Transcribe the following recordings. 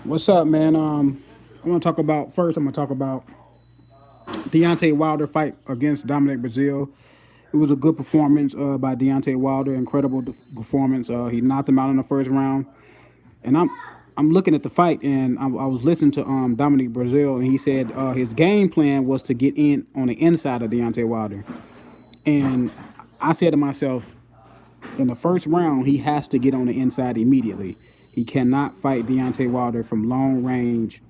What's up, man? I want to talk about first. I'm gonna talk about Deontay Wilder fight against Dominic Brazil. It was a good performance by Deontay Wilder. Incredible performance. He knocked him out in the first round. And I'm looking at the fight, and I was listening to Dominic Brazil, and he said his game plan was to get in on the inside of Deontay Wilder. And I said to myself, in the first round, he has to get on the inside immediately. He cannot fight Deontay Wilder from long range,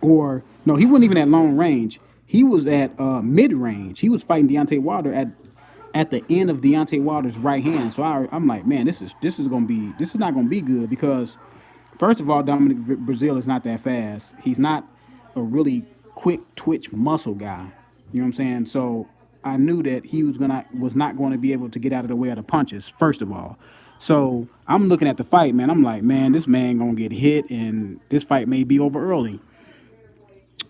or no, he wasn't even at long range. He was at mid range. He was fighting Deontay Wilder at the end of Deontay Wilder's right hand. So I'm like, man, this is not gonna be good because first of all, Dominic Brazil is not that fast. He's not a really quick twitch muscle guy. You know what I'm saying? So I knew that he was not going to be able to get out of the way of the punches. First of all, so I'm looking at the fight, man. I'm like, man, this man gonna get hit, and this fight may be over early.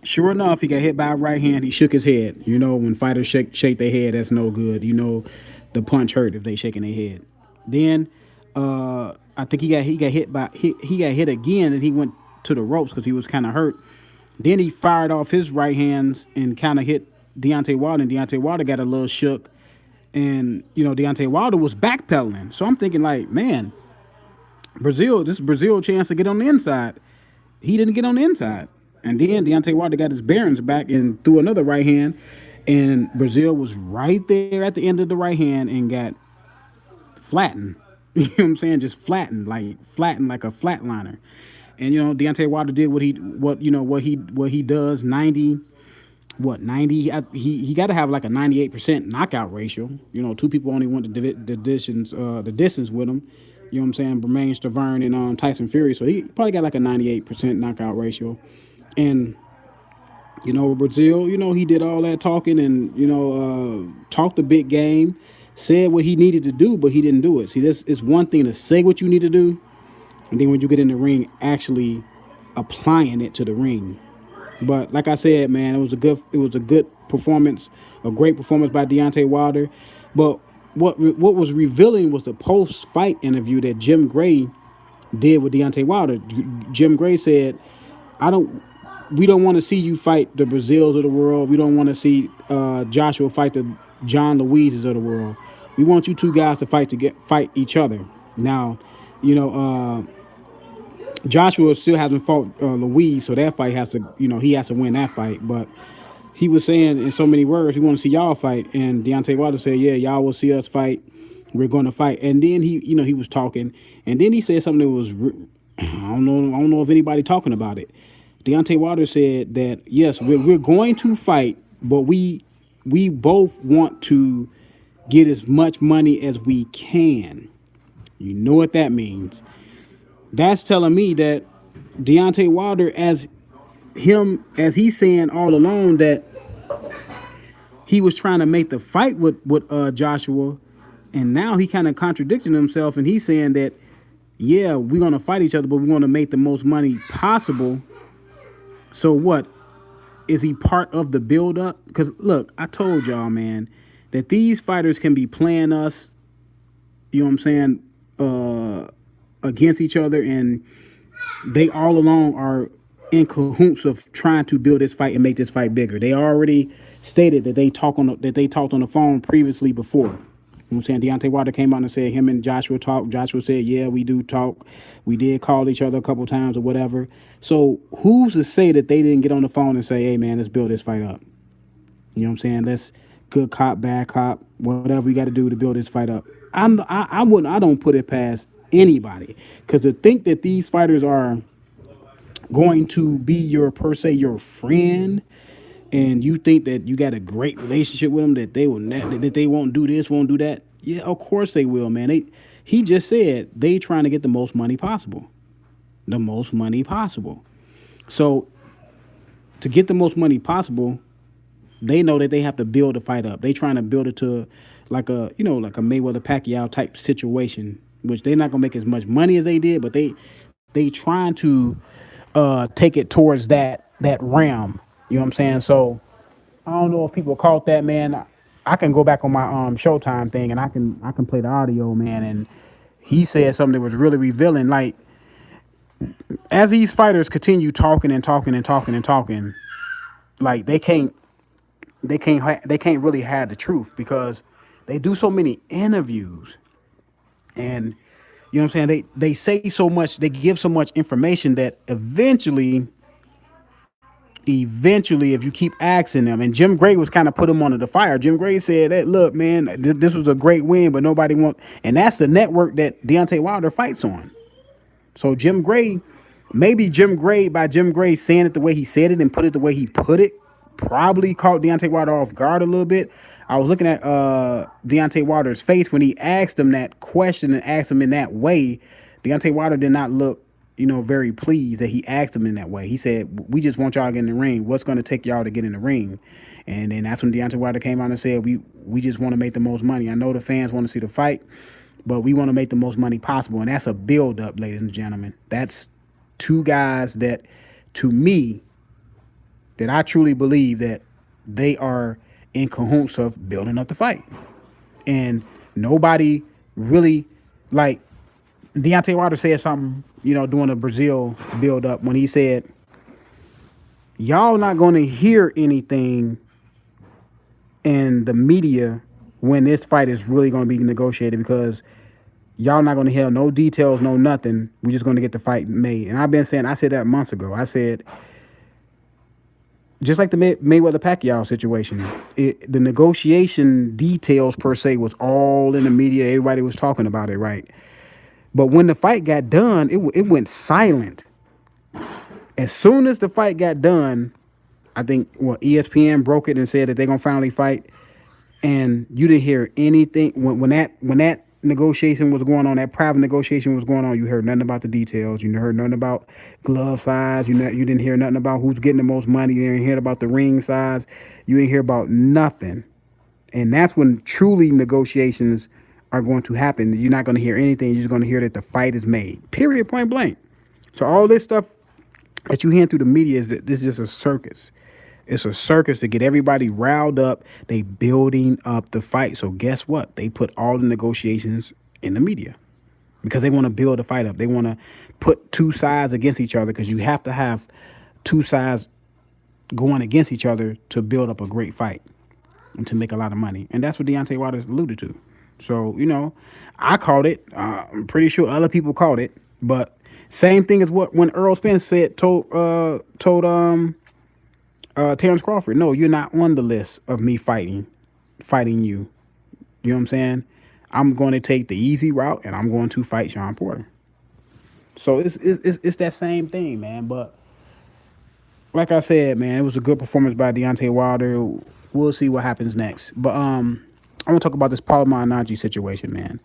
Sure enough, he got hit by a right hand. He shook his head. You know, when fighters shake their head, that's no good. You know, the punch hurt if they shaking their head. Then, I think he got hit again, and he went to the ropes because he was kind of hurt. Then he fired off his right hands and kind of hit Deontay Wilder, and Deontay Wilder got a little shook. And you know, Deontay Wilder was backpedaling. So I'm thinking like, man, this Brazil chance to get on the inside. He didn't get on the inside. And then Deontay Wilder got his bearings back and threw another right hand. And Brazil was right there at the end of the right hand and got flattened. You know what I'm saying? Just flattened like a flatliner. And you know, Deontay Wilder did what he does 90. He got to have like a 98% knockout ratio. You know, two people only went the distance with him. You know what I'm saying? Bermain Stavern and Tyson Fury. So he probably got like a 98% knockout ratio. And you know, Brazil, you know, he did all that talking and talked a big game, said what he needed to do, but he didn't do it. See, this it's one thing to say what you need to do, and then when you get in the ring, actually applying it to the ring. But like I said, man, it was a good performance, a great performance by Deontay Wilder. But what was revealing was the post fight interview that Jim Gray did with Deontay Wilder. Jim Gray said, "I don't. We don't want to see you fight the Brazils of the world. We don't want to see Joshua fight the John Louises of the world. We want you two guys to fight each other." Now, you know, Joshua still hasn't fought Louise, so that fight has to, he has to win that fight. But he was saying in so many words, we want to see y'all fight. And Deontay Wilder said, yeah, y'all will see us fight. We're going to fight. And then he was talking, and then he said something that was, I don't know if anybody talking about it. Deontay Wilder said that yes, we're going to fight, but we both want to get as much money as we can. You know what that means? That's telling me that Deontay Wilder, as he's saying all along that he was trying to make the fight with Joshua, and now he kind of contradicting himself, and he's saying that yeah, we're gonna fight each other, but we're gonna make the most money possible. So what? Is he part of the build up? Because look, I told y'all, man, that these fighters can be playing us, you know what I'm saying, against each other, and they all along are in cahoots of trying to build this fight and make this fight bigger. They already stated that they talked on the phone previously before. You know what I'm saying? Deontay Wilder came out and said him and Joshua talked. Joshua said, yeah, we do talk. We did call each other a couple times or whatever. So who's to say that they didn't get on the phone and say, hey, man, let's build this fight up? You know what I'm saying? Let's good cop, bad cop, whatever we got to do to build this fight up. I don't put it past anybody, because to think that these fighters are going to be your friend, and you think that you got a great relationship with them, that they won't do this, won't do that. Yeah, of course they will, man. He just said they trying to get the most money possible, the most money possible. So to get the most money possible, they know that they have to build the fight up. They trying to build it to like like a Mayweather Pacquiao type situation, which they're not gonna make as much money as they did, but they trying to take it towards that realm. You know what I'm saying? So I don't know if people caught that, man. I can go back on my Showtime thing, and I can play the audio, man. And he said something that was really revealing. Like as these fighters continue talking and talking and talking and talking, like they can't really have the truth because they do so many interviews and you know what I'm saying, they say so much, they give so much information that eventually if you keep asking them, and Jim Gray was kind of put him under the fire. Jim Gray said that, look man, this was a great win but nobody want, and that's the network that Deontay Wilder fights on. So Jim Gray, maybe by Jim Gray saying it the way he said it and put it the way he put it, probably caught Deontay Wilder off guard a little bit. I was looking at Deontay Wilder's face when he asked him that question and asked him in that way. Deontay Wilder did not look, very pleased that he asked him in that way. He said, "We just want y'all to get in the ring. What's going to take y'all to get in the ring?" And then that's when Deontay Wilder came out and said, "We just want to make the most money. I know the fans want to see the fight, but we want to make the most money possible." And that's a build-up, ladies and gentlemen. That's two guys that, to me, that I truly believe that they are in cahoots of building up the fight. And nobody really, like, Deontay Wilder said something, during the Brazil build-up when he said, y'all not going to hear anything in the media when this fight is really going to be negotiated because y'all not going to hear no details, no nothing. We're just going to get the fight made. And I said that months ago. I said, just like the Mayweather Pacquiao situation, the negotiation details per se was all in the media. Everybody was talking about it, right? But when the fight got done, it went silent. As soon as the fight got done, I think ESPN broke it and said that they're gonna finally fight, and you didn't hear anything when that negotiation was going on, that private negotiation was going on. You heard nothing about the details. You heard nothing about glove size. You didn't hear nothing about who's getting the most money. You didn't hear about the ring size. You didn't hear about nothing. And that's when truly negotiations are going to happen. You're not going to hear anything. You're just going to hear that the fight is made. Period. Point blank. So all this stuff that you hear through the media is that this is just a circus. It's a circus to get everybody riled up. They building up the fight. So guess what? They put all the negotiations in the media because they want to build the fight up. They want to put two sides against each other because you have to have two sides going against each other to build up a great fight and to make a lot of money. And that's what Deontay Wilder alluded to. So, I called it. I'm pretty sure other people called it. But same thing as when Earl Spence told Terence Crawford, no, you're not on the list of me fighting you. You know what I'm saying? I'm going to take the easy route and I'm going to fight Sean Porter. So it's that same thing, man. But like I said, man, it was a good performance by Deontay Wilder. We'll see what happens next. But I want to talk about this Paulie Malignaggi situation, man.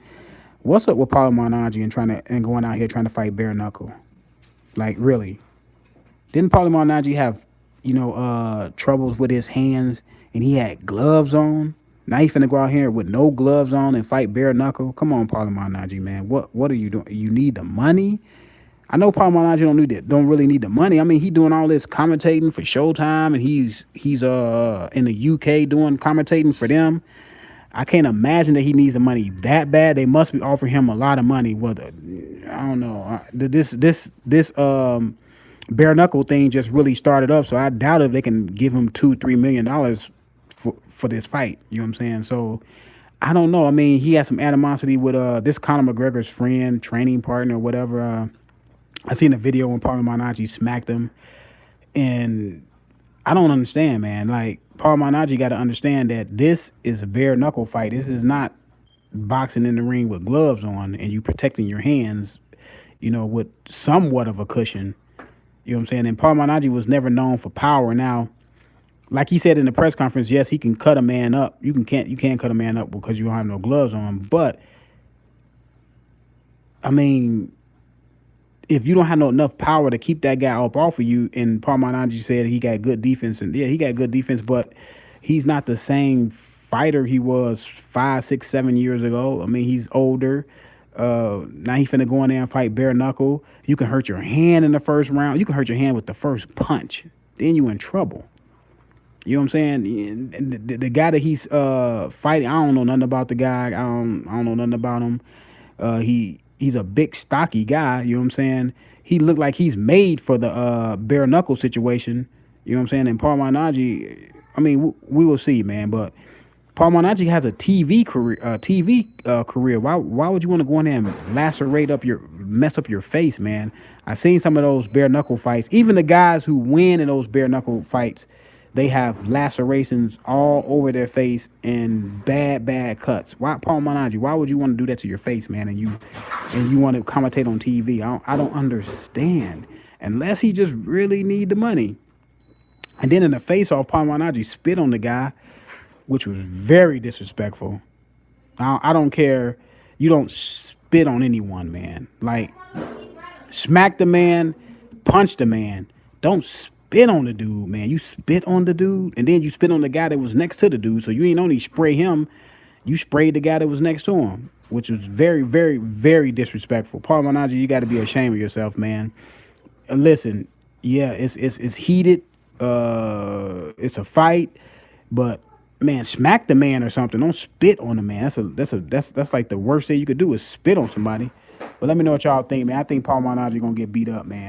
What's up with Paulie Malignaggi and going out here trying to fight bare knuckle? Like, really? Didn't Paulie Malignaggi have troubles with his hands and he had gloves on? Now he finna go out here with no gloves on and fight bare knuckle? Come on, Paulie Malignaggi, man. What are you doing? You need the money? I know Paulie Malignaggi don't really need the money. I mean, he doing all this commentating for Showtime, and he's in the UK doing commentating for them. I can't imagine that he needs the money that bad. They must be offering him a lot of money. Well, I don't know. This bare knuckle thing just really started up, so I doubt if they can give him $2-3 million for this fight. You know what I'm saying? So I don't know. I mean, he had some animosity with this Conor McGregor's friend, training partner, whatever. I seen a video when Paulie Malignaggi smacked him, and I don't understand, man. Like, Paulie Malignaggi got to understand that this is a bare knuckle fight. This is not boxing in the ring with gloves on and you protecting your hands, with somewhat of a cushion. You know what I'm saying? And Paulie Malignaggi was never known for power. Now, like he said in the press conference, yes, he can cut a man up. You can't cut a man up because you don't have no gloves on. But I mean, if you don't have enough power to keep that guy up off of you, and Paulie Malignaggi said he got good defense, and yeah, he got good defense, but he's not the same fighter he was 5, 6, 7 years ago. I mean, he's older. Now he finna go in there and fight bare knuckle. You can hurt your hand in the first round. You can hurt your hand with the first punch. Then you in trouble. You know what I'm saying? The guy that he's fighting, I don't know nothing about the guy. I don't know nothing about him. He's a big, stocky guy. You know what I'm saying? he looked like he's made for the bare knuckle situation. You know what I'm saying? And Paulie Malignaggi, I mean, we will see, man. But Paulie Malignaggi has a TV career. Career. Why would you want to go in there and mess up your face, man? I've seen some of those bare knuckle fights. Even the guys who win in those bare knuckle fights, they have lacerations all over their face and bad cuts. Why, Paulie Malignaggi? Why would you want to do that to your face, man? And you want to commentate on TV? I don't understand. Unless he just really need the money. And then in the face-off, Paulie Malignaggi spit on the guy, which was very disrespectful. I don't care. You don't spit on anyone, man. Like, smack the man, punch the man. Don't spit on the dude, man. You spit on the dude, and then you spit on the guy that was next to the dude. So you ain't only spray him, you sprayed the guy that was next to him, which was very, very, very disrespectful. Paulie Malignaggi, you got to be ashamed of yourself, man. Listen, yeah, it's heated. It's a fight, but man, smack the man or something. Don't spit on the man. That's like the worst thing you could do is spit on somebody. But let me know what y'all think, man. I think Paulie Malignaggi gonna get beat up, man.